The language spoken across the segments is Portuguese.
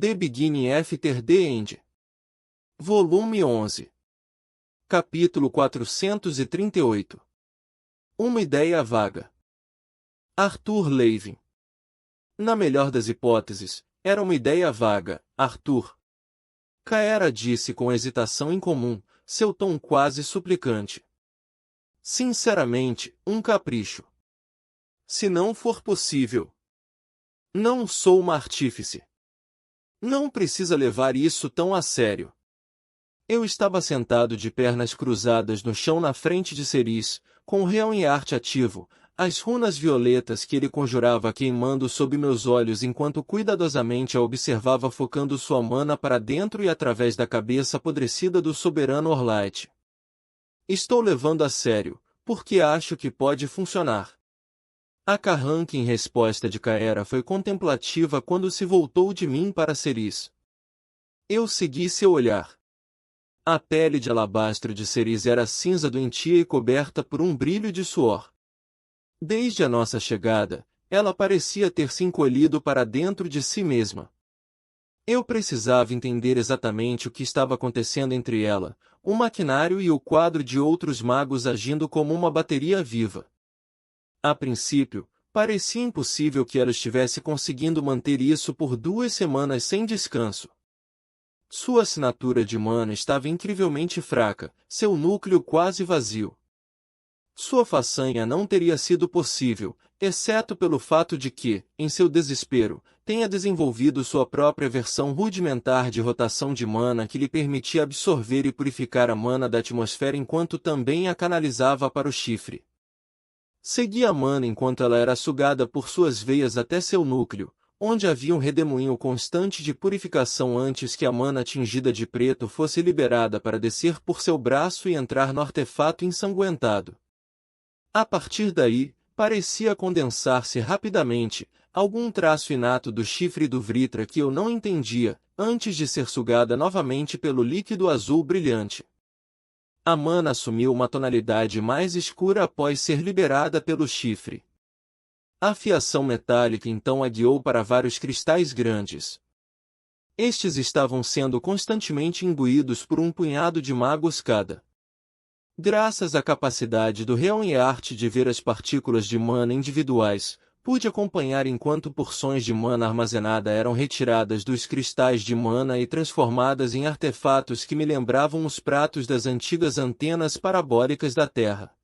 The Beginning After the End. Volume 11. Capítulo 438. Uma ideia vaga. Arthur Levin. Na melhor das hipóteses, era uma ideia vaga, Arthur. Kaera disse com hesitação incomum, seu tom quase suplicante. Sinceramente, um capricho. Se não for possível. Não sou uma artífice. Não precisa levar isso tão a sério. Eu estava sentado de pernas cruzadas no chão na frente de Ceres, com o réu em arte ativo, as runas violetas que ele conjurava queimando sob meus olhos enquanto cuidadosamente a observava focando sua mana para dentro e através da cabeça apodrecida do soberano Orlight. Estou levando a sério, porque acho que pode funcionar. A carranca em resposta de Kaera foi contemplativa quando se voltou de mim para Ceres. Eu segui seu olhar. A pele de alabastro de Ceres era cinza doentia e coberta por um brilho de suor. Desde a nossa chegada, ela parecia ter se encolhido para dentro de si mesma. Eu precisava entender exatamente o que estava acontecendo entre ela, o maquinário e o quadro de outros magos agindo como uma bateria viva. A princípio, parecia impossível que ela estivesse conseguindo manter isso por 2 semanas sem descanso. Sua assinatura de mana estava incrivelmente fraca, seu núcleo quase vazio. Sua façanha não teria sido possível, exceto pelo fato de que, em seu desespero, tenha desenvolvido sua própria versão rudimentar de rotação de mana que lhe permitia absorver e purificar a mana da atmosfera enquanto também a canalizava para o chifre. Seguia a mana enquanto ela era sugada por suas veias até seu núcleo, onde havia um redemoinho constante de purificação antes que a mana tingida de preto fosse liberada para descer por seu braço e entrar no artefato ensanguentado. A partir daí, parecia condensar-se rapidamente, algum traço inato do chifre do Vritra que eu não entendia, antes de ser sugada novamente pelo líquido azul brilhante. A mana assumiu uma tonalidade mais escura após ser liberada pelo chifre. A fiação metálica então a guiou para vários cristais grandes. Estes estavam sendo constantemente imbuídos por um punhado de magos cada. Graças à capacidade do Réu-em-Arte de ver as partículas de mana individuais, pude acompanhar enquanto porções de mana armazenada eram retiradas dos cristais de mana e transformadas em artefatos que me lembravam os pratos das antigas antenas parabólicas da Terra.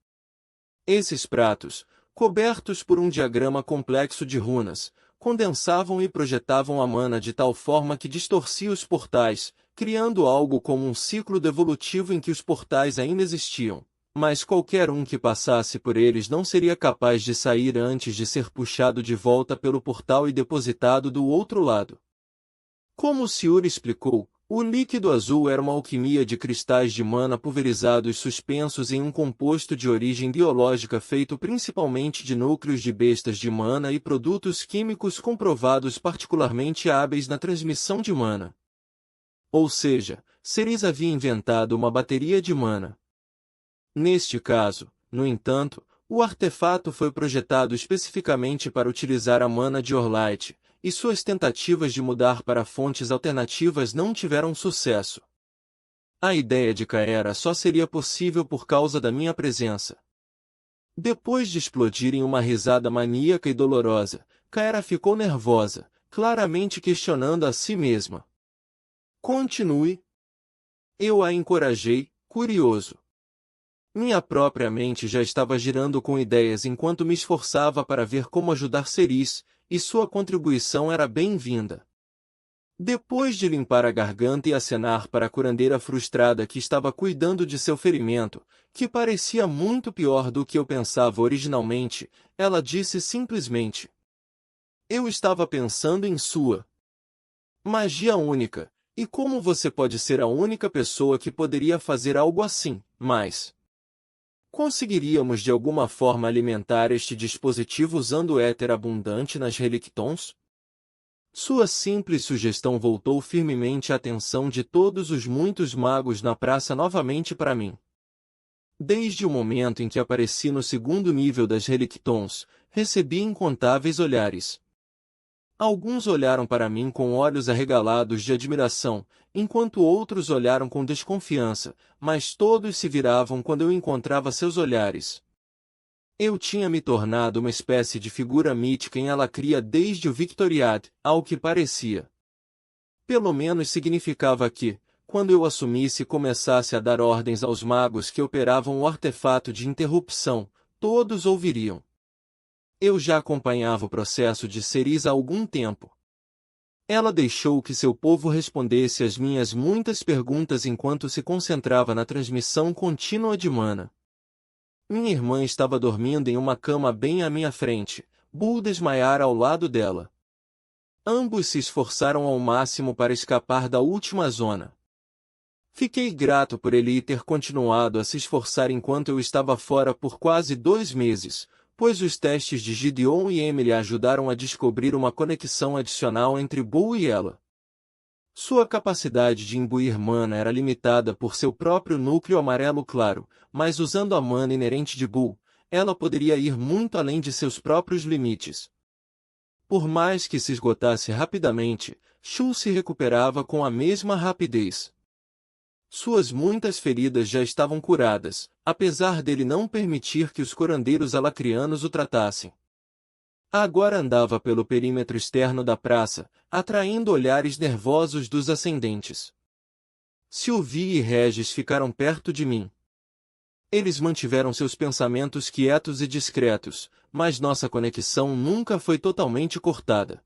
Esses pratos, cobertos por um diagrama complexo de runas, condensavam e projetavam a mana de tal forma que distorcia os portais, criando algo como um ciclo devolutivo em que os portais ainda existiam, mas qualquer um que passasse por eles não seria capaz de sair antes de ser puxado de volta pelo portal e depositado do outro lado. Como Siur explicou, o líquido azul era uma alquimia de cristais de mana pulverizados suspensos em um composto de origem biológica feito principalmente de núcleos de bestas de mana e produtos químicos comprovados particularmente hábeis na transmissão de mana. Ou seja, Ceres havia inventado uma bateria de mana. Neste caso, no entanto, o artefato foi projetado especificamente para utilizar a mana de Orlight, e suas tentativas de mudar para fontes alternativas não tiveram sucesso. A ideia de Kaera só seria possível por causa da minha presença. Depois de explodir em uma risada maníaca e dolorosa, Kaera ficou nervosa, claramente questionando a si mesma. Continue. Eu a encorajei, curioso. Minha própria mente já estava girando com ideias enquanto me esforçava para ver como ajudar Ceres, e sua contribuição era bem-vinda. Depois de limpar a garganta e acenar para a curandeira frustrada que estava cuidando de seu ferimento, que parecia muito pior do que eu pensava originalmente, ela disse simplesmente: Eu estava pensando em sua magia única, e como você pode ser a única pessoa que poderia fazer algo assim, mas conseguiríamos de alguma forma alimentar este dispositivo usando éter abundante nas relictons? Sua simples sugestão voltou firmemente a atenção de todos os muitos magos na praça novamente para mim. Desde o momento em que apareci no segundo nível das relictons, recebi incontáveis olhares. Alguns olharam para mim com olhos arregalados de admiração, enquanto outros olharam com desconfiança, mas todos se viravam quando eu encontrava seus olhares. Eu tinha me tornado uma espécie de figura mítica em Alacria desde o Victoriade, ao que parecia. Pelo menos significava que, quando eu assumisse e começasse a dar ordens aos magos que operavam o artefato de interrupção, todos ouviriam. Eu já acompanhava o processo de Ceres há algum tempo. Ela deixou que seu povo respondesse às minhas muitas perguntas enquanto se concentrava na transmissão contínua de mana. Minha irmã estava dormindo em uma cama bem à minha frente, Bull desmaiara ao lado dela. Ambos se esforçaram ao máximo para escapar da última zona. Fiquei grato por ele ter continuado a se esforçar enquanto eu estava fora por quase 2 meses, pois os testes de Gideon e Emily ajudaram a descobrir uma conexão adicional entre Bull e ela. Sua capacidade de imbuir mana era limitada por seu próprio núcleo amarelo claro, mas usando a mana inerente de Bull, ela poderia ir muito além de seus próprios limites. Por mais que se esgotasse rapidamente, Shu se recuperava com a mesma rapidez. Suas muitas feridas já estavam curadas, apesar dele não permitir que os curandeiros alacrianos o tratassem. Agora andava pelo perímetro externo da praça, atraindo olhares nervosos dos ascendentes. Sylvie e Regis ficaram perto de mim. Eles mantiveram seus pensamentos quietos e discretos, mas nossa conexão nunca foi totalmente cortada.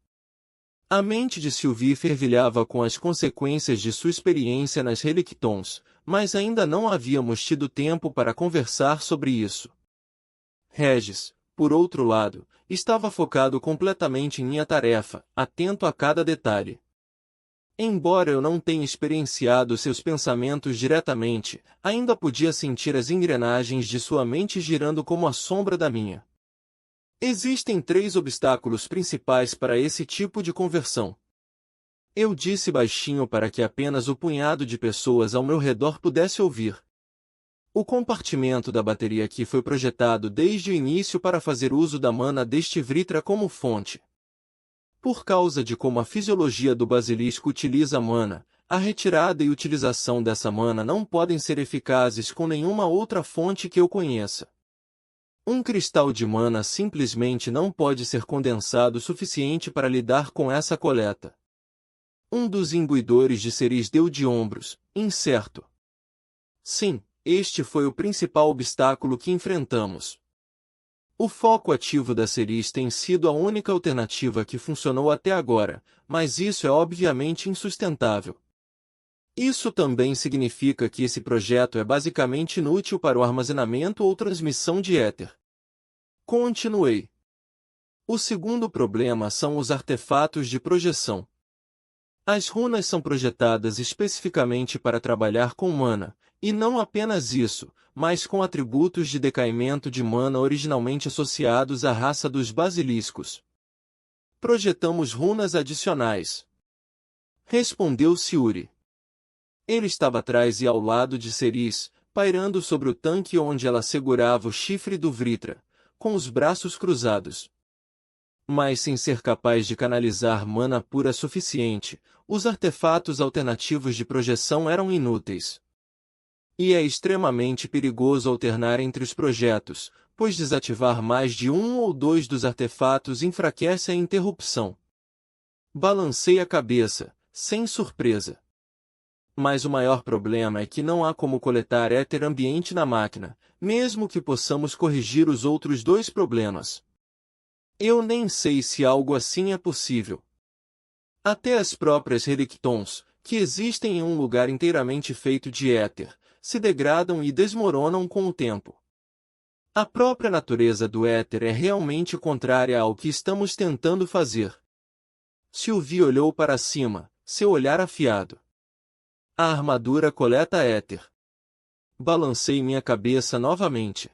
A mente de Sylvie fervilhava com as consequências de sua experiência nas Relictons, mas ainda não havíamos tido tempo para conversar sobre isso. Regis, por outro lado, estava focado completamente em minha tarefa, atento a cada detalhe. Embora eu não tenha experienciado seus pensamentos diretamente, ainda podia sentir as engrenagens de sua mente girando como a sombra da minha. Existem 3 obstáculos principais para esse tipo de conversão. Eu disse baixinho para que apenas o punhado de pessoas ao meu redor pudesse ouvir. O compartimento da bateria aqui foi projetado desde o início para fazer uso da mana deste Vritra como fonte. Por causa de como a fisiologia do basilisco utiliza mana, a retirada e utilização dessa mana não podem ser eficazes com nenhuma outra fonte que eu conheça. Um cristal de mana simplesmente não pode ser condensado o suficiente para lidar com essa coleta. Um dos imbuidores de Ceres deu de ombros, incerto. Sim, este foi o principal obstáculo que enfrentamos. O foco ativo da Ceres tem sido a única alternativa que funcionou até agora, mas isso é obviamente insustentável. Isso também significa que esse projeto é basicamente inútil para o armazenamento ou transmissão de éter. Continuei. O segundo problema são os artefatos de projeção. As runas são projetadas especificamente para trabalhar com mana, e não apenas isso, mas com atributos de decaimento de mana originalmente associados à raça dos basiliscos. Projetamos runas adicionais. Respondeu Siuri. Ele estava atrás e ao lado de Ceres, pairando sobre o tanque onde ela segurava o chifre do Vritra, com os braços cruzados. Mas sem ser capaz de canalizar mana pura suficiente, os artefatos alternativos de projeção eram inúteis. E é extremamente perigoso alternar entre os projetos, pois desativar mais de um ou 2 dos artefatos enfraquece a interrupção. Balancei a cabeça, sem surpresa. Mas o maior problema é que não há como coletar éter ambiente na máquina, mesmo que possamos corrigir os outros 2 problemas. Eu nem sei se algo assim é possível. Até as próprias Relictons, que existem em um lugar inteiramente feito de éter, se degradam e desmoronam com o tempo. A própria natureza do éter é realmente contrária ao que estamos tentando fazer. Sylvie olhou para cima, seu olhar afiado. A armadura coleta éter. Balancei minha cabeça novamente.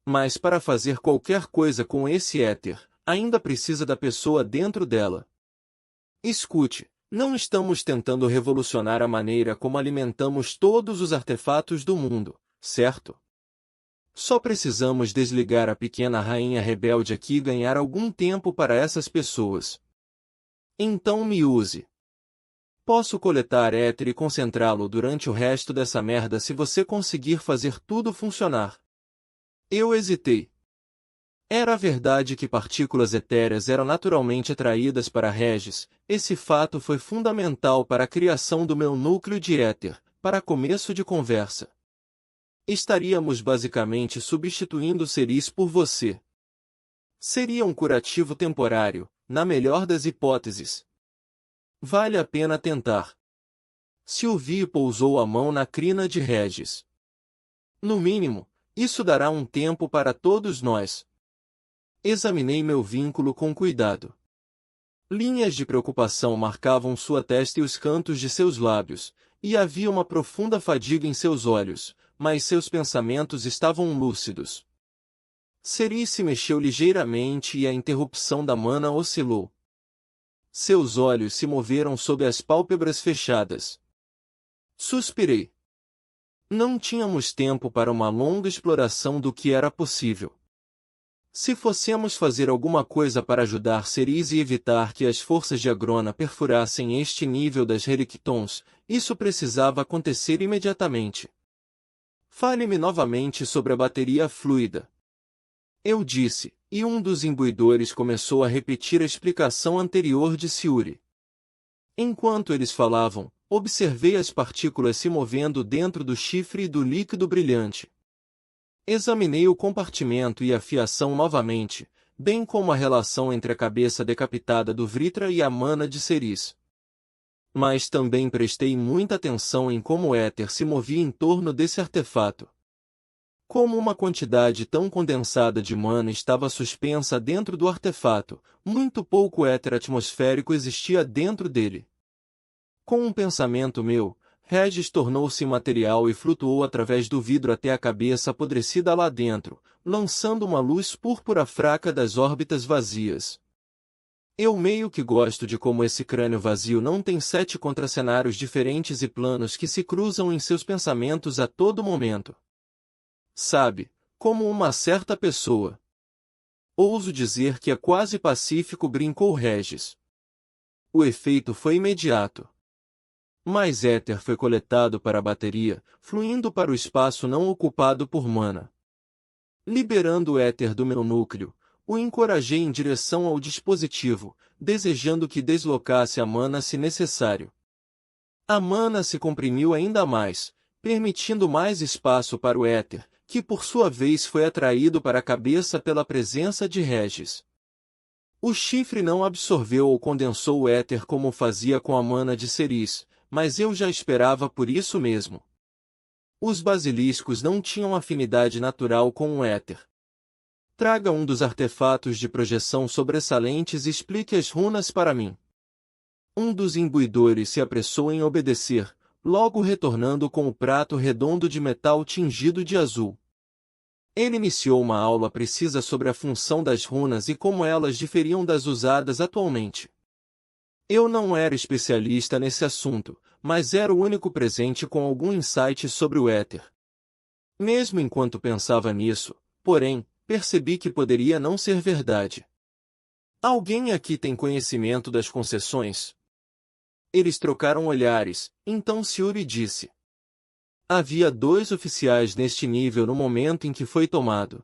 Mas para fazer qualquer coisa com esse éter, ainda precisa da pessoa dentro dela. Escute, não estamos tentando revolucionar a maneira como alimentamos todos os artefatos do mundo, certo? Só precisamos desligar a pequena rainha rebelde aqui e ganhar algum tempo para essas pessoas. Então me use. Posso coletar éter e concentrá-lo durante o resto dessa merda se você conseguir fazer tudo funcionar. Eu hesitei. Era verdade que partículas etéreas eram naturalmente atraídas para Regis. Esse fato foi fundamental para a criação do meu núcleo de éter, para começo de conversa. Estaríamos basicamente substituindo Ceris por você. Seria um curativo temporário, na melhor das hipóteses. Vale a pena tentar. Sylvie pousou a mão na crina de Regis. No mínimo, isso dará um tempo para todos nós. Examinei meu vínculo com cuidado. Linhas de preocupação marcavam sua testa e os cantos de seus lábios, e havia uma profunda fadiga em seus olhos, mas seus pensamentos estavam lúcidos. Ceris se mexeu ligeiramente e a interrupção da mana oscilou. Seus olhos se moveram sob as pálpebras fechadas. Suspirei. Não tínhamos tempo para uma longa exploração do que era possível. Se fossemos fazer alguma coisa para ajudar Ceris e evitar que as forças de Agrona perfurassem este nível das Relictons, isso precisava acontecer imediatamente. Fale-me novamente sobre a bateria fluida. Eu disse, e um dos imbuidores começou a repetir a explicação anterior de Siuri. Enquanto eles falavam, observei as partículas se movendo dentro do chifre e do líquido brilhante. Examinei o compartimento e a fiação novamente, bem como a relação entre a cabeça decapitada do Vritra e a mana de Ceris. Mas também prestei muita atenção em como o éter se movia em torno desse artefato. Como uma quantidade tão condensada de mana estava suspensa dentro do artefato, muito pouco éter atmosférico existia dentro dele. Com um pensamento meu, Regis tornou-se imaterial e flutuou através do vidro até a cabeça apodrecida lá dentro, lançando uma luz púrpura fraca das órbitas vazias. Eu meio que gosto de como esse crânio vazio não tem 7 contracenários diferentes e planos que se cruzam em seus pensamentos a todo momento. Sabe, como uma certa pessoa. Ouso dizer que é quase pacífico, brincou Regis. O efeito foi imediato. Mais éter foi coletado para a bateria, fluindo para o espaço não ocupado por mana. Liberando o éter do meu núcleo, o encorajei em direção ao dispositivo, desejando que deslocasse a mana se necessário. A mana se comprimiu ainda mais, permitindo mais espaço para o éter, que por sua vez foi atraído para a cabeça pela presença de Regis. O chifre não absorveu ou condensou o éter como fazia com a mana de Ceris, mas eu já esperava por isso mesmo. Os basiliscos não tinham afinidade natural com o éter. Traga um dos artefatos de projeção sobressalentes e explique as runas para mim. Um dos imbuidores se apressou em obedecer, logo retornando com o prato redondo de metal tingido de azul. Ele iniciou uma aula precisa sobre a função das runas e como elas diferiam das usadas atualmente. Eu não era especialista nesse assunto, mas era o único presente com algum insight sobre o éter. Mesmo enquanto pensava nisso, porém, percebi que poderia não ser verdade. Alguém aqui tem conhecimento das concessões? Eles trocaram olhares, então Siuri disse. Havia 2 oficiais neste nível no momento em que foi tomado.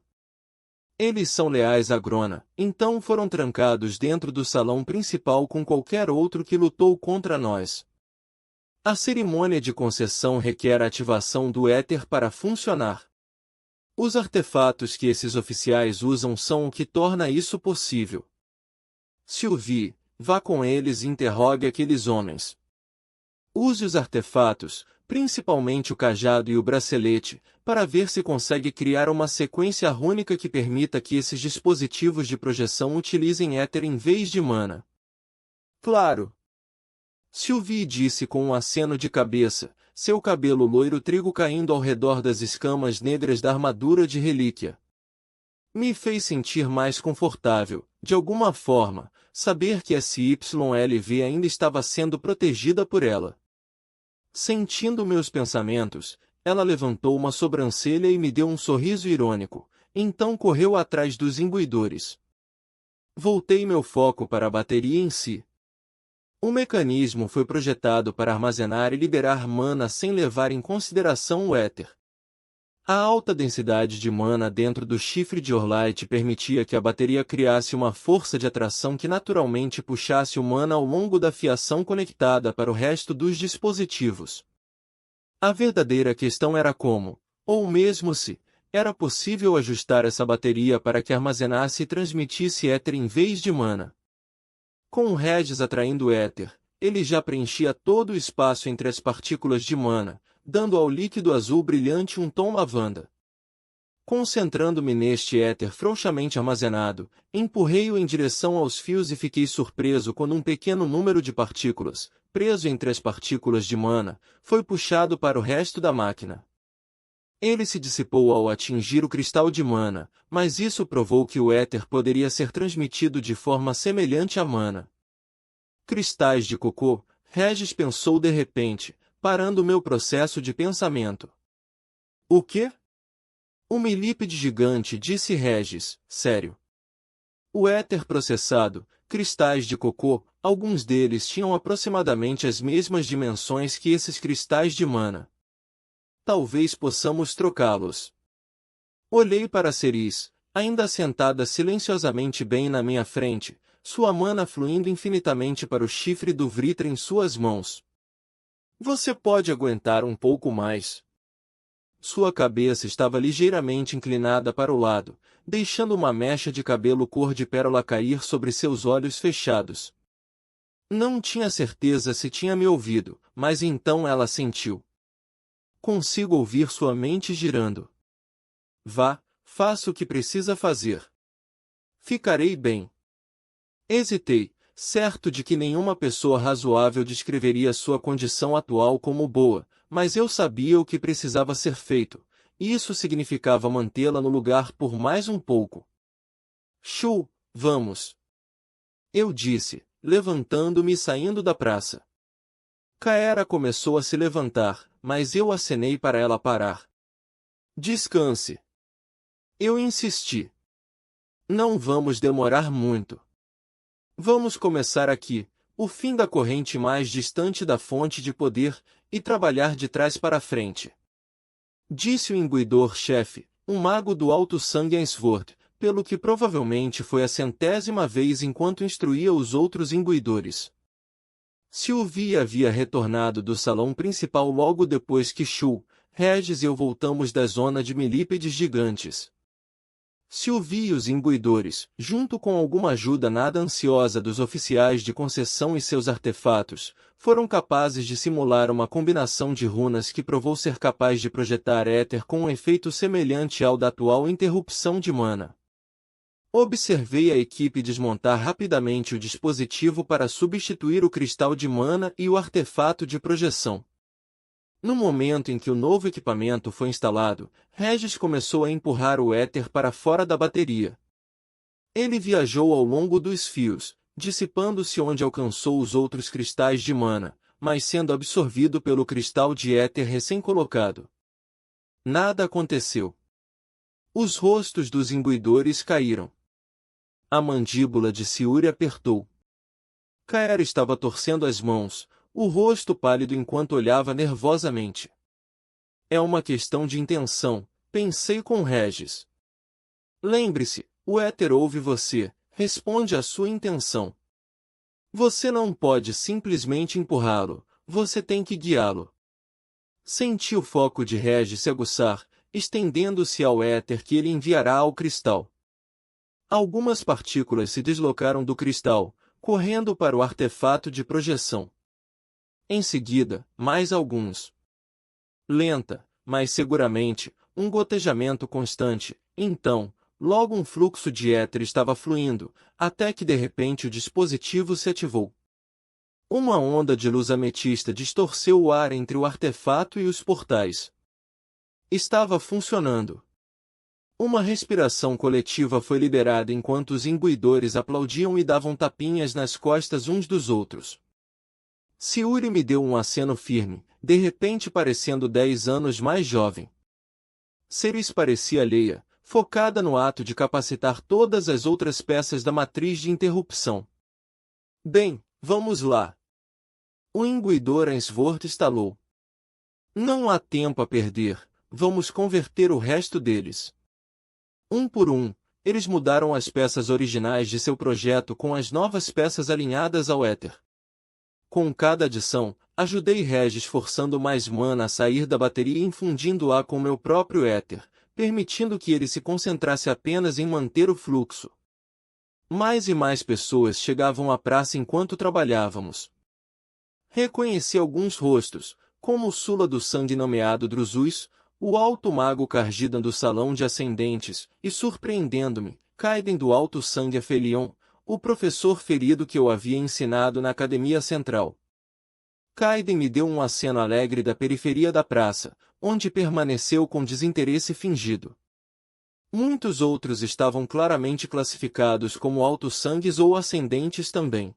Eles são leais a Grona, então foram trancados dentro do salão principal com qualquer outro que lutou contra nós. A cerimônia de concessão requer a ativação do éter para funcionar. Os artefatos que esses oficiais usam são o que torna isso possível. Sylvie, vá com eles e interrogue aqueles homens. Use os artefatos, principalmente o cajado e o bracelete, para ver se consegue criar uma sequência rúnica que permita que esses dispositivos de projeção utilizem éter em vez de mana. Claro! Sylvie disse com um aceno de cabeça, seu cabelo loiro trigo caindo ao redor das escamas negras da armadura de relíquia. Me fez sentir mais confortável, de alguma forma, saber que SYLV ainda estava sendo protegida por ela. Sentindo meus pensamentos, ela levantou uma sobrancelha e me deu um sorriso irônico, então correu atrás dos imbuidores. Voltei meu foco para a bateria em si. O mecanismo foi projetado para armazenar e liberar mana sem levar em consideração o éter. A alta densidade de mana dentro do chifre de Orlight permitia que a bateria criasse uma força de atração que naturalmente puxasse o mana ao longo da fiação conectada para o resto dos dispositivos. A verdadeira questão era como, ou mesmo se, era possível ajustar essa bateria para que armazenasse e transmitisse éter em vez de mana. Com o Regis atraindo éter, ele já preenchia todo o espaço entre as partículas de mana, dando ao líquido azul brilhante um tom lavanda. Concentrando-me neste éter frouxamente armazenado, empurrei-o em direção aos fios e fiquei surpreso quando um pequeno número de partículas, preso entre as partículas de mana, foi puxado para o resto da máquina. Ele se dissipou ao atingir o cristal de mana, mas isso provou que o éter poderia ser transmitido de forma semelhante à mana. Cristais de cocô, Regis pensou de repente, parando meu processo de pensamento. O quê? Um milípede gigante, disse Regis, sério. O éter processado, cristais de cocô, alguns deles tinham aproximadamente as mesmas dimensões que esses cristais de mana. Talvez possamos trocá-los. Olhei para Ceris, ainda sentada silenciosamente bem na minha frente, sua mana fluindo infinitamente para o chifre do Vritra em suas mãos. Você pode aguentar um pouco mais. Sua cabeça estava ligeiramente inclinada para o lado, deixando uma mecha de cabelo cor de pérola cair sobre seus olhos fechados. Não tinha certeza se tinha me ouvido, mas então ela sentiu. Consigo ouvir sua mente girando. Vá, faça o que precisa fazer. Ficarei bem. Hesitei, certo de que nenhuma pessoa razoável descreveria sua condição atual como boa, mas eu sabia o que precisava ser feito, e isso significava mantê-la no lugar por mais um pouco. Shu, vamos. Eu disse, levantando-me e saindo da praça. Kaera começou a se levantar, mas eu acenei para ela parar. Descanse. Eu insisti. Não vamos demorar muito. Vamos começar aqui, o fim da corrente mais distante da fonte de poder, e trabalhar de trás para frente. Disse o imbuidor-chefe, um mago do alto sangue Ainsworth, pelo que provavelmente foi a 100ª vez enquanto instruía os outros imbuidores. Sylvie havia retornado do salão principal logo depois que Shu, Regis e eu voltamos da zona de milípedes gigantes. Sylvie e os imbuidores, junto com alguma ajuda nada ansiosa dos oficiais de concessão e seus artefatos, foram capazes de simular uma combinação de runas que provou ser capaz de projetar éter com um efeito semelhante ao da atual interrupção de mana. Observei a equipe desmontar rapidamente o dispositivo para substituir o cristal de mana e o artefato de projeção. No momento em que o novo equipamento foi instalado, Regis começou a empurrar o éter para fora da bateria. Ele viajou ao longo dos fios, dissipando-se onde alcançou os outros cristais de mana, mas sendo absorvido pelo cristal de éter recém-colocado. Nada aconteceu. Os rostos dos imbuidores caíram. A mandíbula de Siuri apertou. Kaera estava torcendo as mãos, o rosto pálido enquanto olhava nervosamente. É uma questão de intenção, pensei com Regis. Lembre-se, o éter ouve você, responde à sua intenção. Você não pode simplesmente empurrá-lo, você tem que guiá-lo. Senti o foco de Regis se aguçar, estendendo-se ao éter que ele enviará ao cristal. Algumas partículas se deslocaram do cristal, correndo para o artefato de projeção. Em seguida, mais alguns. Lenta, mas seguramente, um gotejamento constante, então, logo um fluxo de éter estava fluindo, até que de repente o dispositivo se ativou. Uma onda de luz ametista distorceu o ar entre o artefato e os portais. Estava funcionando. Uma respiração coletiva foi liberada enquanto os imbuidores aplaudiam e davam tapinhas nas costas uns dos outros. Siuri me deu um aceno firme, de repente parecendo 10 anos mais jovem. Ceris parecia alheia, focada no ato de capacitar todas as outras peças da matriz de interrupção. Bem, vamos lá. O imbuidor Ainsworth estalou. Não há tempo a perder, vamos converter o resto deles. Um por um, eles mudaram as peças originais de seu projeto com as novas peças alinhadas ao éter. Com cada adição, ajudei Regis forçando mais mana a sair da bateria e infundindo-a com meu próprio éter, permitindo que ele se concentrasse apenas em manter o fluxo. Mais e mais pessoas chegavam à praça enquanto trabalhávamos. Reconheci alguns rostos, como o Sula do sangue nomeado Drusus, o alto mago Cargidan do Salão de Ascendentes, e surpreendendo-me, Kaiden do Alto Sangue Aphelion, o professor ferido que eu havia ensinado na Academia Central. Kaiden me deu um aceno alegre da periferia da praça, onde permaneceu com desinteresse fingido. Muitos outros estavam claramente classificados como alto-sangues ou ascendentes também.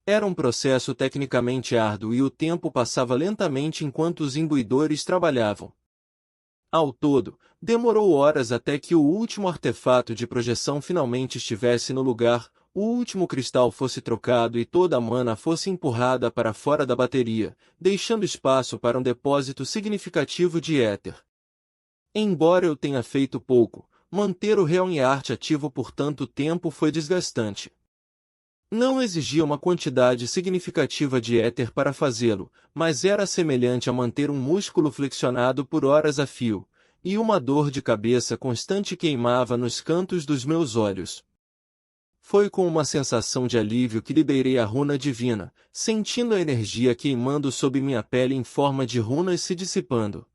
Era um processo tecnicamente árduo e o tempo passava lentamente enquanto os imbuidores trabalhavam. Ao todo, demorou horas até que o último artefato de projeção finalmente estivesse no lugar, o último cristal fosse trocado e toda a mana fosse empurrada para fora da bateria, deixando espaço para um depósito significativo de éter. Embora eu tenha feito pouco, manter o Realm-Art ativo por tanto tempo foi desgastante. Não exigia uma quantidade significativa de éter para fazê-lo, mas era semelhante a manter um músculo flexionado por horas a fio, e uma dor de cabeça constante queimava nos cantos dos meus olhos. Foi com uma sensação de alívio que liberei a runa divina, sentindo a energia queimando sob minha pele em forma de runas se dissipando.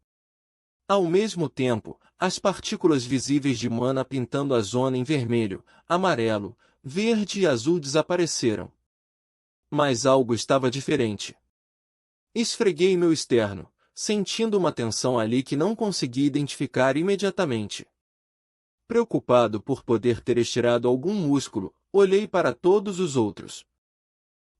Ao mesmo tempo, as partículas visíveis de mana pintando a zona em vermelho, amarelo, verde e azul desapareceram. Mas algo estava diferente. Esfreguei meu externo, sentindo uma tensão ali que não consegui identificar imediatamente. Preocupado por poder ter estirado algum músculo, olhei para todos os outros.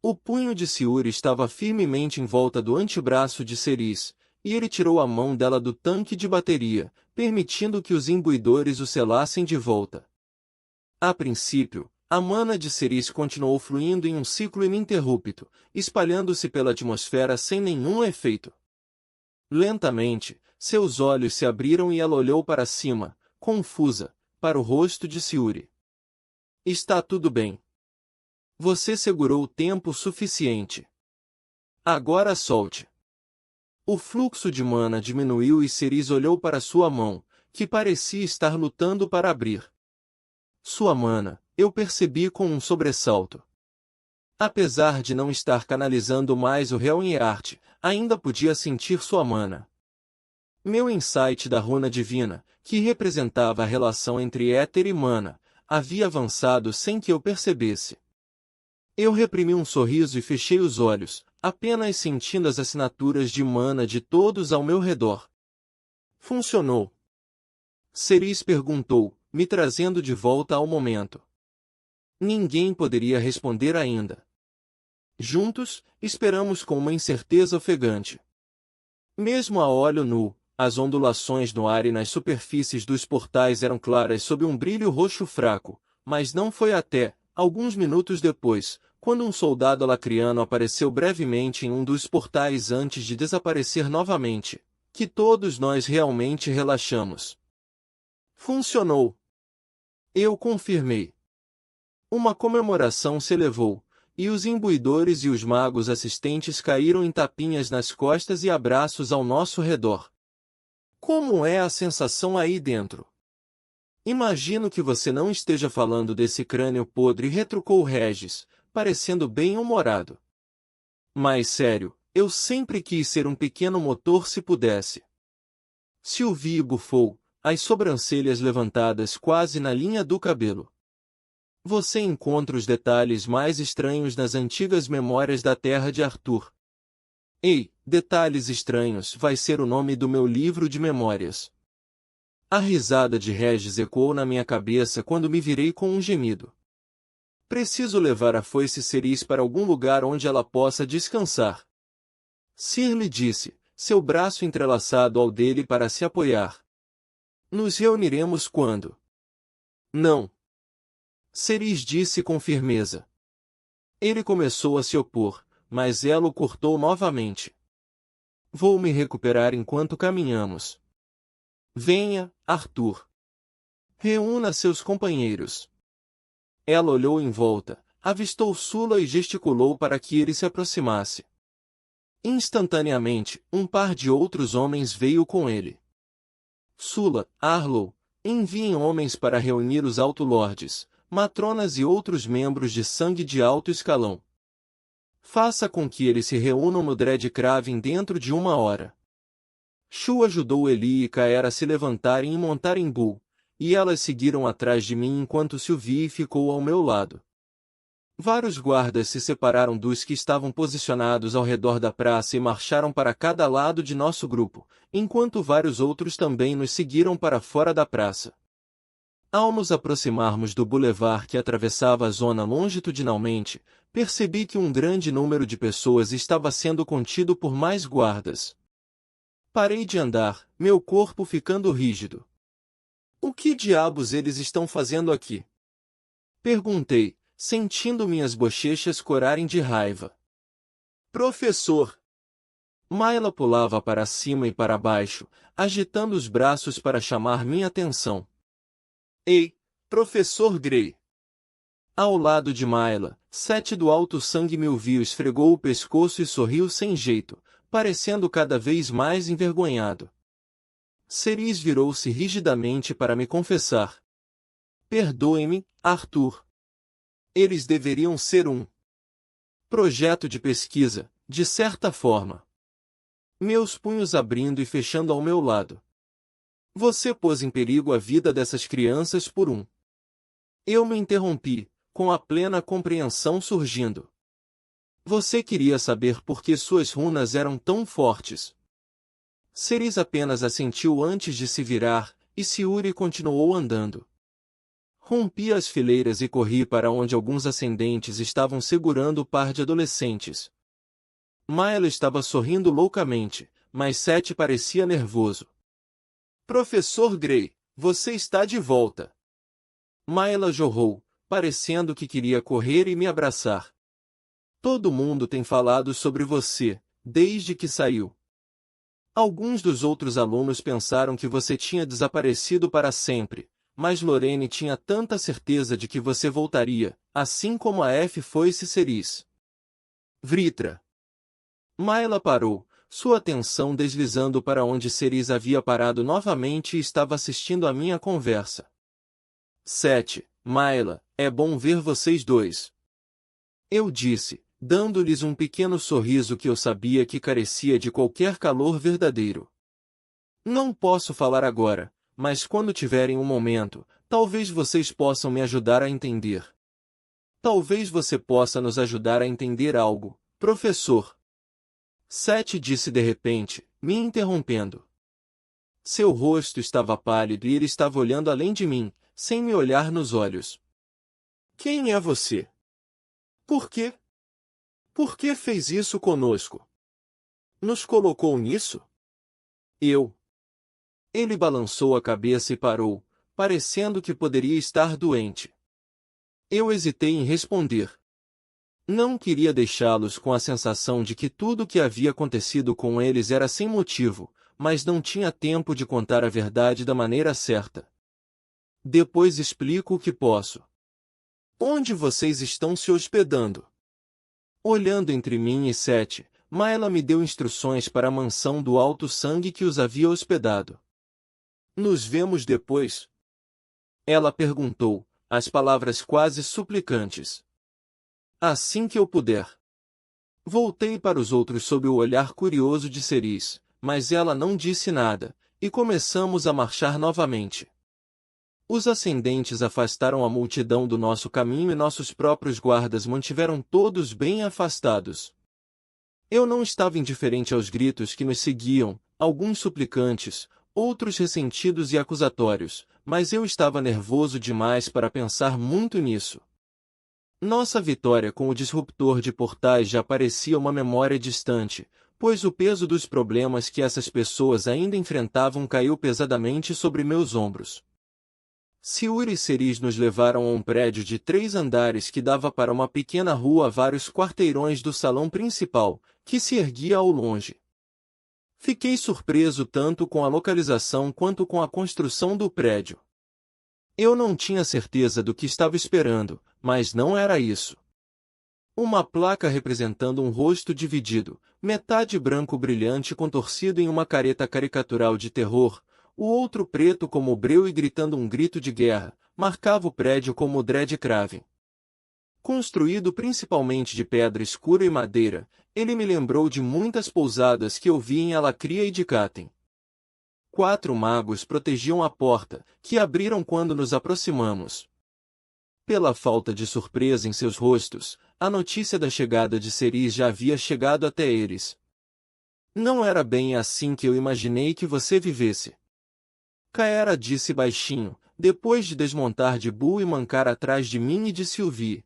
O punho de Siuri estava firmemente em volta do antebraço de Ceris, e ele tirou a mão dela do tanque de bateria, permitindo que os imbuidores o selassem de volta. A princípio, a mana de Ceris continuou fluindo em um ciclo ininterrupto, espalhando-se pela atmosfera sem nenhum efeito. Lentamente, seus olhos se abriram e ela olhou para cima, confusa, para o rosto de Siuri. Está tudo bem. Você segurou o tempo suficiente. Agora solte. O fluxo de mana diminuiu e Ceris olhou para sua mão, que parecia estar lutando para abrir. Sua mana, eu percebi com um sobressalto. Apesar de não estar canalizando mais o Realm-Art, ainda podia sentir sua mana. Meu insight da runa divina, que representava a relação entre éter e mana, havia avançado sem que eu percebesse. Eu reprimi um sorriso e fechei os olhos, apenas sentindo as assinaturas de mana de todos ao meu redor. Funcionou. Ceris perguntou, me trazendo de volta ao momento. Ninguém poderia responder ainda. Juntos, esperamos com uma incerteza ofegante. Mesmo a olho nu, as ondulações no ar e nas superfícies dos portais eram claras sob um brilho roxo fraco, mas não foi até, alguns minutos depois, quando um soldado alacriano apareceu brevemente em um dos portais antes de desaparecer novamente, que todos nós realmente relaxamos. Funcionou. Eu confirmei. Uma comemoração se elevou, e os imbuidores e os magos assistentes caíram em tapinhas nas costas e abraços ao nosso redor. Como é a sensação aí dentro? Imagino que você não esteja falando desse crânio podre, retrucou Regis, parecendo bem-humorado. Mas sério, eu sempre quis ser um pequeno motor se pudesse. Sylvie bufou, as sobrancelhas levantadas quase na linha do cabelo. Você encontra os detalhes mais estranhos nas antigas memórias da Terra de Arthur. Ei, Detalhes Estranhos vai ser o nome do meu livro de memórias. A risada de Regis ecoou na minha cabeça quando me virei com um gemido. Preciso levar a foice Ceris para algum lugar onde ela possa descansar. Sir disse, seu braço entrelaçado ao dele para se apoiar. Nos reuniremos quando? Não. Ceris disse com firmeza. Ele começou a se opor, mas ela o cortou novamente. Vou me recuperar enquanto caminhamos. Venha, Arthur. Reúna seus companheiros. Ela olhou em volta, avistou Sula e gesticulou para que ele se aproximasse. Instantaneamente, um par de outros homens veio com ele. Sula, Arlo, enviem homens para reunir os Alto-Lordes, matronas e outros membros de sangue de alto escalão. Faça com que eles se reúnam no Dreadcraven dentro de 1 hora. Shu ajudou Eli e Caer a se levantarem e montarem Bull, e elas seguiram atrás de mim enquanto Sylvie ficou ao meu lado. Vários guardas se separaram dos que estavam posicionados ao redor da praça e marcharam para cada lado de nosso grupo, enquanto vários outros também nos seguiram para fora da praça. Ao nos aproximarmos do bulevar que atravessava a zona longitudinalmente, percebi que um grande número de pessoas estava sendo contido por mais guardas. Parei de andar, meu corpo ficando rígido. O que diabos eles estão fazendo aqui? Perguntei, sentindo minhas bochechas corarem de raiva. Professor! Mayla pulava para cima e para baixo, agitando os braços para chamar minha atenção. Ei, Professor Grey! Ao lado de Mayla, Sete do Alto Sangue me ouviu, esfregou o pescoço e sorriu sem jeito, parecendo cada vez mais envergonhado. Cerise virou-se rigidamente para me confessar. Perdoe-me, Arthur. Eles deveriam ser um projeto de pesquisa, de certa forma. Meus punhos abrindo e fechando ao meu lado. Você pôs em perigo a vida dessas crianças por um. Eu me interrompi, com a plena compreensão surgindo. Você queria saber por que suas runas eram tão fortes. Cerise apenas assentiu antes de se virar, e Siuri continuou andando. Rompi as fileiras e corri para onde alguns ascendentes estavam segurando o par de adolescentes. Mayla estava sorrindo loucamente, mas Sete parecia nervoso. Professor Grey, você está de volta. Mayla jorrou, parecendo que queria correr e me abraçar. Todo mundo tem falado sobre você, desde que saiu. Alguns dos outros alunos pensaram que você tinha desaparecido para sempre, mas Lorraine tinha tanta certeza de que você voltaria, assim como a F foi-se Cerise. Vritra. Mayla parou, sua atenção deslizando para onde Cerise havia parado novamente e estava assistindo à minha conversa. Sete, Mayla, é bom ver vocês dois. Eu disse, dando-lhes um pequeno sorriso que eu sabia que carecia de qualquer calor verdadeiro. Não posso falar agora, mas quando tiverem um momento, talvez vocês possam me ajudar a entender. Talvez você possa nos ajudar a entender algo, professor. Sete disse de repente, me interrompendo. Seu rosto estava pálido e ele estava olhando além de mim, sem me olhar nos olhos. Quem é você? Por quê? Por que fez isso conosco? Nos colocou nisso? Ele balançou a cabeça e parou, parecendo que poderia estar doente. Eu hesitei em responder. Não queria deixá-los com a sensação de que tudo o que havia acontecido com eles era sem motivo, mas não tinha tempo de contar a verdade da maneira certa. Depois explico o que posso. Onde vocês estão se hospedando? Olhando entre mim e Sete, Mayla me deu instruções para a mansão do Alto Sangue que os havia hospedado. Nos vemos depois? Ela perguntou, as palavras quase suplicantes. Assim que eu puder. Voltei para os outros sob o olhar curioso de Cerise, mas ela não disse nada, e começamos a marchar novamente. Os ascendentes afastaram a multidão do nosso caminho e nossos próprios guardas mantiveram todos bem afastados. Eu não estava indiferente aos gritos que nos seguiam, alguns suplicantes, outros ressentidos e acusatórios, mas eu estava nervoso demais para pensar muito nisso. Nossa vitória com o disruptor de portais já parecia uma memória distante, pois o peso dos problemas que essas pessoas ainda enfrentavam caiu pesadamente sobre meus ombros. Sayuri e Cerise nos levaram a um prédio de 3 andares que dava para uma pequena rua a vários quarteirões do salão principal, que se erguia ao longe. Fiquei surpreso tanto com a localização quanto com a construção do prédio. Eu não tinha certeza do que estava esperando, mas não era isso. Uma placa representando um rosto dividido, metade branco brilhante contorcido em uma careta caricatural de terror, o outro preto como breu e gritando um grito de guerra, marcava o prédio como Dread Craven. Construído principalmente de pedra escura e madeira, ele me lembrou de muitas pousadas que eu vi em Alacria e Dicatem. 4 magos protegiam a porta, que abriram quando nos aproximamos. Pela falta de surpresa em seus rostos, a notícia da chegada de Cerise já havia chegado até eles. Não era bem assim que eu imaginei que você vivesse. Kaera disse baixinho, depois de desmontar de Boo e mancar atrás de mim e de Sylvie.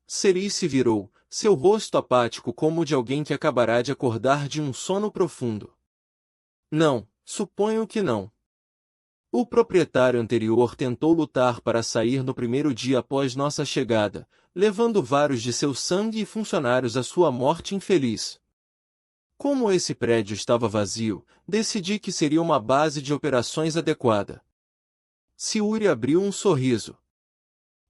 Cerise se virou, seu rosto apático como o de alguém que acabará de acordar de um sono profundo. Não, suponho que não. O proprietário anterior tentou lutar para sair no primeiro dia após nossa chegada, levando vários de seu sangue e funcionários à sua morte infeliz. Como esse prédio estava vazio, decidi que seria uma base de operações adequada. Sayuri abriu um sorriso.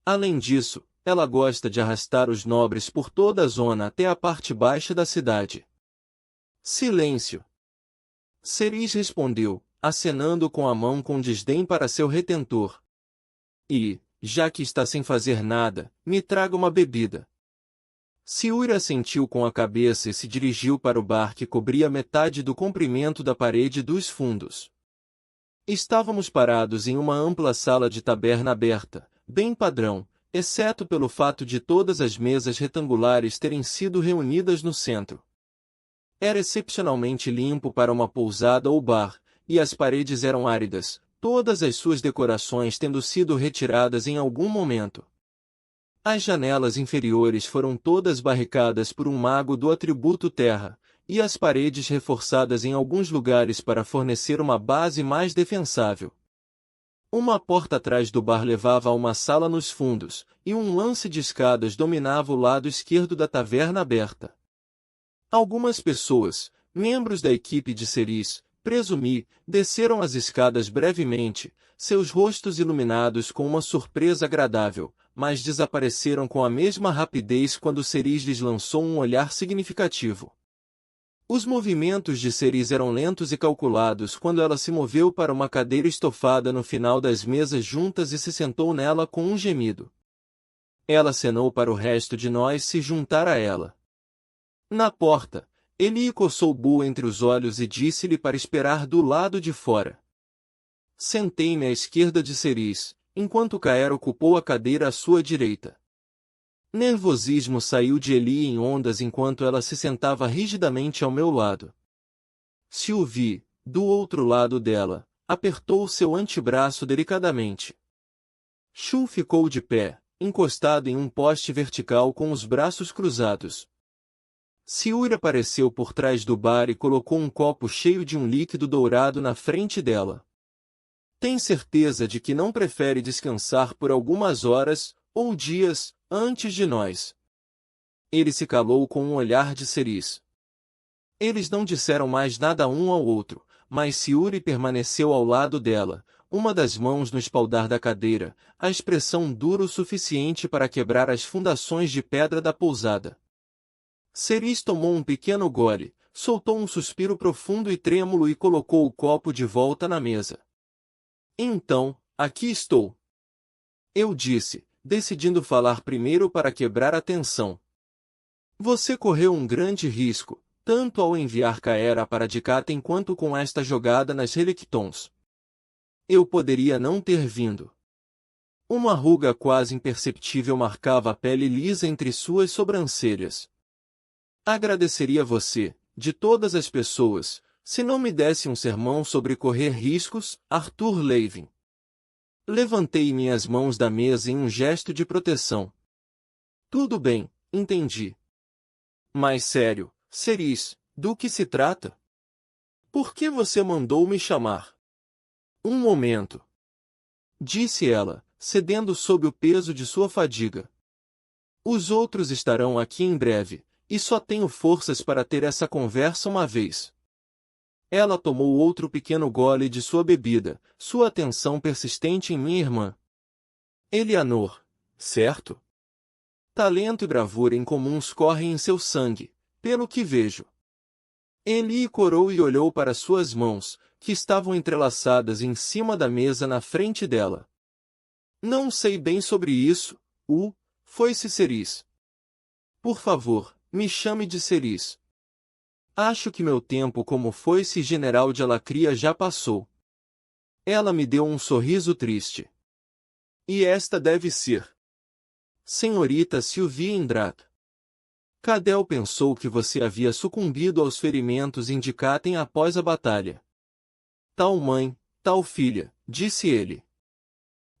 Além disso, ela gosta de arrastar os nobres por toda a zona até a parte baixa da cidade. Silêncio. Cerise respondeu, acenando com a mão com desdém para seu retentor. E, já que está sem fazer nada, me traga uma bebida. Sayuri assentiu com a cabeça e se dirigiu para o bar que cobria metade do comprimento da parede dos fundos. Estávamos parados em uma ampla sala de taberna aberta, bem padrão, exceto pelo fato de todas as mesas retangulares terem sido reunidas no centro. Era excepcionalmente limpo para uma pousada ou bar, e as paredes eram áridas, todas as suas decorações tendo sido retiradas em algum momento. As janelas inferiores foram todas barricadas por um mago do atributo terra, e as paredes reforçadas em alguns lugares para fornecer uma base mais defensável. Uma porta atrás do bar levava a uma sala nos fundos, e um lance de escadas dominava o lado esquerdo da taverna aberta. Algumas pessoas, membros da equipe de Cerise, presumi, desceram as escadas brevemente, seus rostos iluminados com uma surpresa agradável, mas desapareceram com a mesma rapidez quando Cerise lhes lançou um olhar significativo. Os movimentos de Cerise eram lentos e calculados quando ela se moveu para uma cadeira estofada no final das mesas juntas e se sentou nela com um gemido. Ela acenou para o resto de nós se juntar a ela. Na porta, Eli coçou Boo entre os olhos e disse-lhe para esperar do lado de fora. Sentei-me à esquerda de Cerise, enquanto Kaera ocupou a cadeira à sua direita. Nervosismo saiu de Eli em ondas enquanto ela se sentava rigidamente ao meu lado. Sylvie, do outro lado dela, apertou seu antebraço delicadamente. Shu ficou de pé, encostado em um poste vertical com os braços cruzados. Sayuri apareceu por trás do bar e colocou um copo cheio de um líquido dourado na frente dela. Tem certeza de que não prefere descansar por algumas horas, ou dias, antes de nós? Ele se calou com um olhar de Cerise. Eles não disseram mais nada um ao outro, mas Sayuri permaneceu ao lado dela, uma das mãos no espaldar da cadeira, a expressão dura o suficiente para quebrar as fundações de pedra da pousada. Cerise tomou um pequeno gole, soltou um suspiro profundo e trêmulo e colocou o copo de volta na mesa. Então, aqui estou. Eu disse, decidindo falar primeiro para quebrar a tensão. Você correu um grande risco, tanto ao enviar Kaera para Dicatem quanto com esta jogada nas Relictons. Eu poderia não ter vindo. Uma ruga quase imperceptível marcava a pele lisa entre suas sobrancelhas. Agradeceria você, de todas as pessoas, se não me desse um sermão sobre correr riscos, Arthur Levin. Levantei minhas mãos da mesa em um gesto de proteção. Tudo bem, entendi. Mas sério, Cerise, do que se trata? Por que você mandou me chamar? Um momento. disse ela, cedendo sob o peso de sua fadiga. Os outros estarão aqui em breve, e só tenho forças para ter essa conversa uma vez. Ela tomou outro pequeno gole de sua bebida, sua atenção persistente em minha irmã. Eleanor, certo? Talento e bravura incomuns correm em seu sangue, pelo que vejo. Ele corou e olhou para suas mãos, que estavam entrelaçadas em cima da mesa na frente dela. Não sei bem sobre isso, foi-se Ceris. Por favor, me chame de Ceris. Acho que meu tempo como foi-se general de Alacria já passou. Ela me deu um sorriso triste. E esta deve ser Senhorita Sylvie Indrat. Cadel pensou que você havia sucumbido aos ferimentos indicatem após a batalha. Tal mãe, tal filha, disse ele.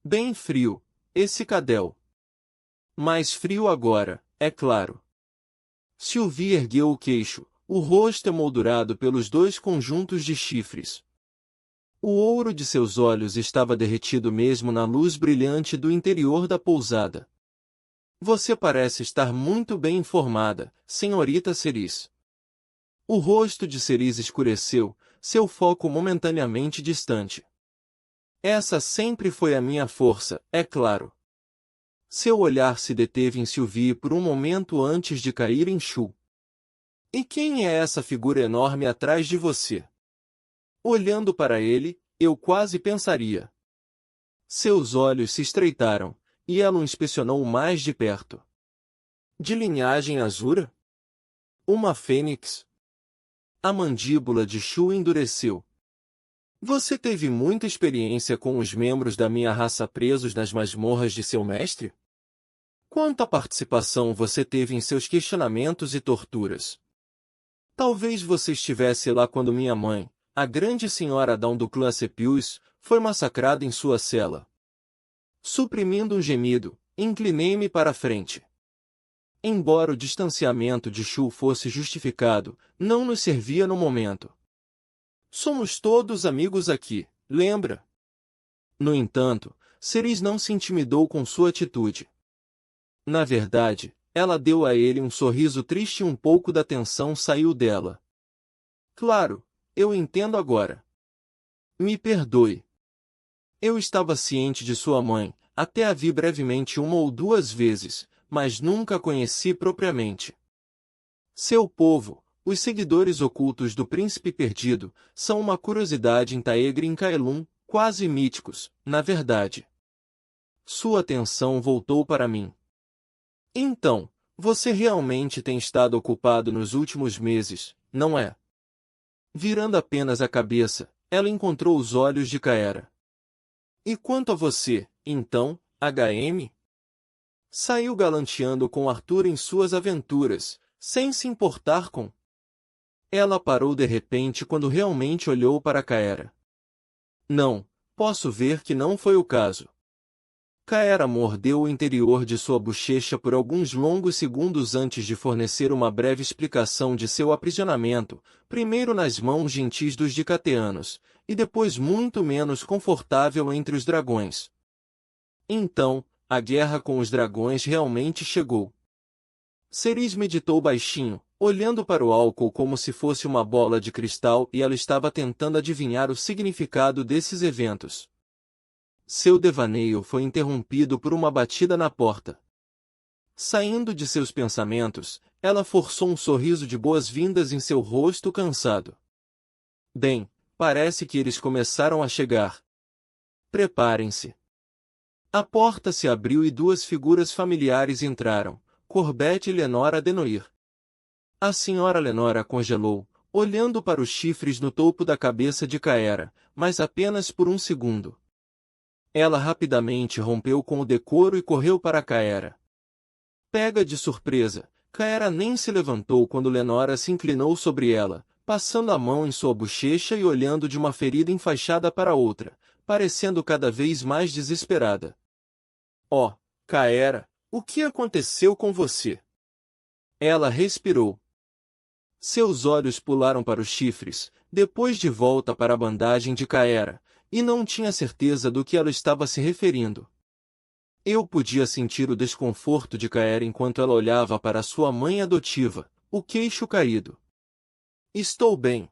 Bem frio, esse Cadel. Mais frio agora, é claro. Sylvie ergueu o queixo, o rosto emoldurado pelos dois conjuntos de chifres. O ouro de seus olhos estava derretido mesmo na luz brilhante do interior da pousada. Você parece estar muito bem informada, senhorita Ceris. O rosto de Ceris escureceu, seu foco momentaneamente distante. Essa sempre foi a minha força, é claro. Seu olhar se deteve em Sylvie por um momento antes de cair em Shu. E quem é essa figura enorme atrás de você? Olhando para ele, eu quase pensaria. Seus olhos se estreitaram, e ela o inspecionou mais de perto. De linhagem azura? Uma fênix? A mandíbula de Shu endureceu. Você teve muita experiência com os membros da minha raça presos nas masmorras de seu mestre? Quanta participação você teve em seus questionamentos e torturas? Talvez você estivesse lá quando minha mãe, a grande senhora Dawn do clã Sepius, foi massacrada em sua cela. Suprimindo um gemido, inclinei-me para a frente. Embora o distanciamento de Shu fosse justificado, não nos servia no momento. Somos todos amigos aqui, lembra? No entanto, Ceris não se intimidou com sua atitude. Na verdade, ela deu a ele um sorriso triste e um pouco da tensão saiu dela. Claro, eu entendo agora. Me perdoe. Eu estava ciente de sua mãe, até a vi brevemente uma ou duas vezes, mas nunca a conheci propriamente. Seu povo, os seguidores ocultos do Príncipe Perdido, são uma curiosidade em Taegre e em Kaelum, quase míticos, na verdade. Sua atenção voltou para mim. Então, você realmente tem estado ocupado nos últimos meses, não é? Virando apenas a cabeça, ela encontrou os olhos de Kaera. E quanto a você, então, HM? Saiu galanteando com Arthur em suas aventuras, sem se importar com... Ela parou de repente quando realmente olhou para Kaera. Não, posso ver que não foi o caso. Kaera mordeu o interior de sua bochecha por alguns longos segundos antes de fornecer uma breve explicação de seu aprisionamento, primeiro nas mãos gentis dos Dicateanos, e depois muito menos confortável entre os dragões. Então, a guerra com os dragões realmente chegou. Ceris meditou baixinho, olhando para o álcool como se fosse uma bola de cristal e ela estava tentando adivinhar o significado desses eventos. Seu devaneio foi interrompido por uma batida na porta. Saindo de seus pensamentos, ela forçou um sorriso de boas-vindas em seu rosto cansado. Bem, parece que eles começaram a chegar. Preparem-se. A porta se abriu e duas figuras familiares entraram, Corbett e Lenora Denoir. A senhora Lenora congelou, olhando para os chifres no topo da cabeça de Kaera, mas apenas por um segundo. Ela rapidamente rompeu com o decoro e correu para Kaera. Pega de surpresa, Kaera nem se levantou quando Lenora se inclinou sobre ela, passando a mão em sua bochecha e olhando de uma ferida enfaixada para outra, parecendo cada vez mais desesperada. Oh, Kaera, o que aconteceu com você? Ela respirou. Seus olhos pularam para os chifres, depois de volta para a bandagem de Kaera, e não tinha certeza do que ela estava se referindo. Eu podia sentir o desconforto de Caera enquanto ela olhava para sua mãe adotiva, o queixo caído. Estou bem,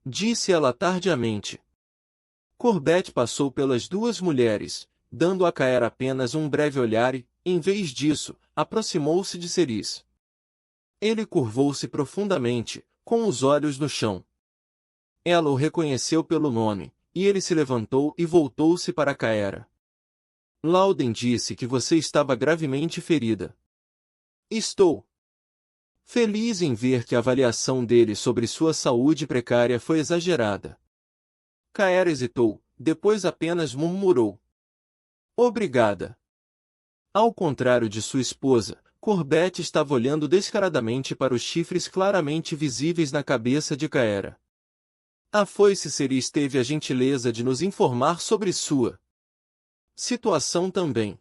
disse ela tardiamente. Corbett passou pelas duas mulheres, dando a Caera apenas um breve olhar e, em vez disso, aproximou-se de Cerise. Ele curvou-se profundamente, com os olhos no chão. Ela o reconheceu pelo nome, e ele se levantou e voltou-se para Caera. Louden disse que você estava gravemente ferida. Estou feliz em ver que a avaliação dele sobre sua saúde precária foi exagerada. Caera hesitou, depois apenas murmurou. Obrigada. Ao contrário de sua esposa, Corbett estava olhando descaradamente para os chifres claramente visíveis na cabeça de Caera. A foice Cerise teve a gentileza de nos informar sobre sua situação também.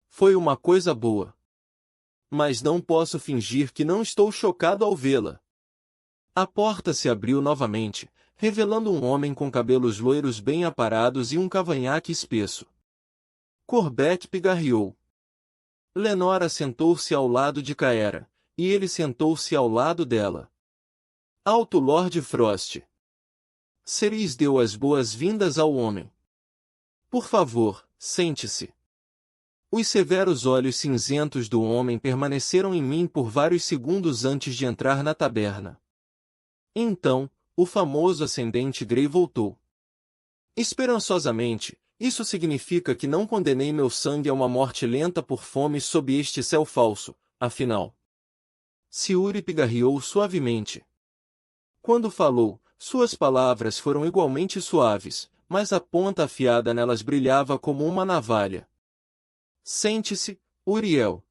Foi uma coisa boa. Mas não posso fingir que não estou chocado ao vê-la. A porta se abriu novamente, revelando um homem com cabelos loiros bem aparados e um cavanhaque espesso. Corbett pigarreou. Lenora sentou-se ao lado de Caera, e ele sentou-se ao lado dela. Alto Lord Frost. Cerise deu as boas-vindas ao homem. Por favor, sente-se. Os severos olhos cinzentos do homem permaneceram em mim por vários segundos antes de entrar na taberna. Então, o famoso ascendente Grey voltou. Esperançosamente, isso significa que não condenei meu sangue a uma morte lenta por fome sob este céu falso, afinal. Siuri pigarreou suavemente. Quando falou, suas palavras foram igualmente suaves, mas a ponta afiada nelas brilhava como uma navalha. Sente-se, Uriel.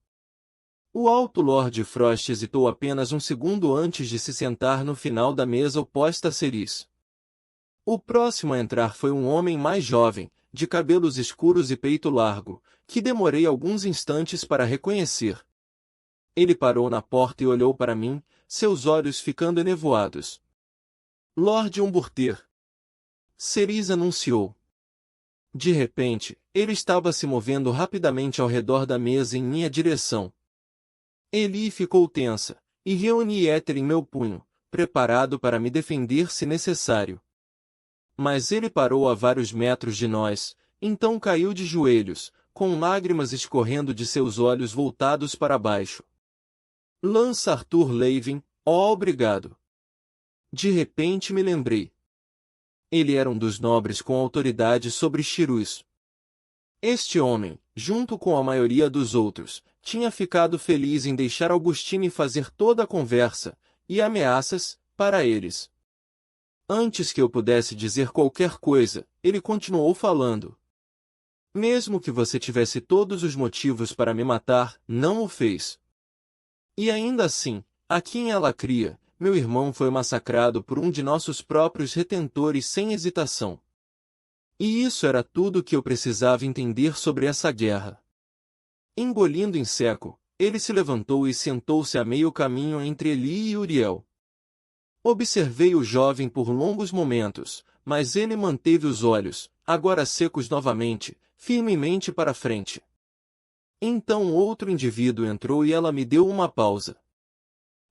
O Alto Lord Frost hesitou apenas um segundo antes de se sentar no final da mesa oposta a Cerise. O próximo a entrar foi um homem mais jovem, de cabelos escuros e peito largo, que demorei alguns instantes para reconhecer. Ele parou na porta e olhou para mim, seus olhos ficando enevoados. Lord Umburter. Cerise anunciou. De repente, ele estava se movendo rapidamente ao redor da mesa em minha direção. Eli ficou tensa, e reuni éter em meu punho, preparado para me defender se necessário. Mas ele parou a vários metros de nós, então caiu de joelhos, com lágrimas escorrendo de seus olhos voltados para baixo. Lance Arthur Levin, ó obrigado. De repente me lembrei. Ele era um dos nobres com autoridade sobre Shirus. Este homem, junto com a maioria dos outros, tinha ficado feliz em deixar Augustine fazer toda a conversa, e ameaças, para eles. Antes que eu pudesse dizer qualquer coisa, ele continuou falando. Mesmo que você tivesse todos os motivos para me matar, não o fez. E ainda assim, aqui em Alacria, meu irmão foi massacrado por um de nossos próprios retentores sem hesitação. E isso era tudo o que eu precisava entender sobre essa guerra. Engolindo em seco, ele se levantou e sentou-se a meio caminho entre Eli e Uriel. Observei o jovem por longos momentos, mas ele manteve os olhos, agora secos novamente, firmemente para frente. Então outro indivíduo entrou e ela me deu uma pausa.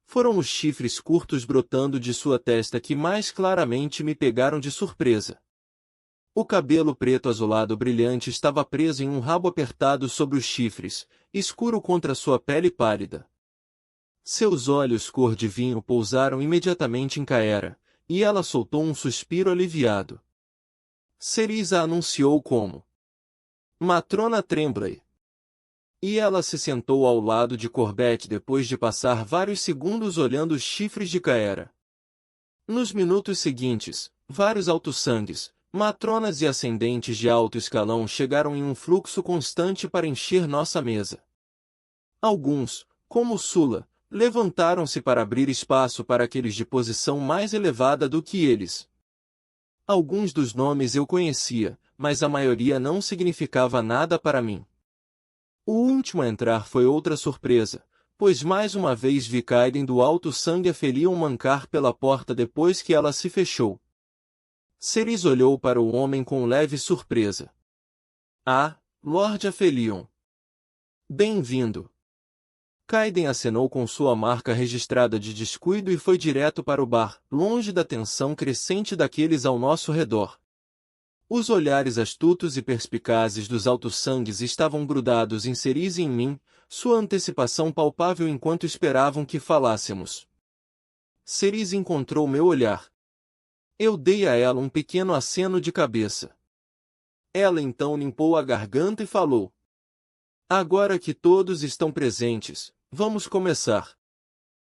Foram os chifres curtos brotando de sua testa que mais claramente me pegaram de surpresa. O cabelo preto azulado brilhante estava preso em um rabo apertado sobre os chifres, escuro contra sua pele pálida. Seus olhos cor de vinho pousaram imediatamente em Caera, e ela soltou um suspiro aliviado. Cerise a anunciou como Matrona Tremblay. E ela se sentou ao lado de Corbett depois de passar vários segundos olhando os chifres de Caera. Nos minutos seguintes, vários alto-sangues, matronas e ascendentes de alto escalão chegaram em um fluxo constante para encher nossa mesa. Alguns, como Sula, levantaram-se para abrir espaço para aqueles de posição mais elevada do que eles. Alguns dos nomes eu conhecia, mas a maioria não significava nada para mim. O último a entrar foi outra surpresa, pois mais uma vez vi Kaiden do alto sangue aferir um mancar pela porta depois que ela se fechou. Cerise olhou para o homem com leve surpresa. Ah, Lord Aphelion. Bem-vindo. Kaiden acenou com sua marca registrada de descuido e foi direto para o bar, longe da tensão crescente daqueles ao nosso redor. Os olhares astutos e perspicazes dos altos-sangues estavam grudados em Cerise e em mim, sua antecipação palpável enquanto esperavam que falássemos. Cerise encontrou meu olhar. Eu dei a ela um pequeno aceno de cabeça. Ela então limpou a garganta e falou. Agora que todos estão presentes, vamos começar.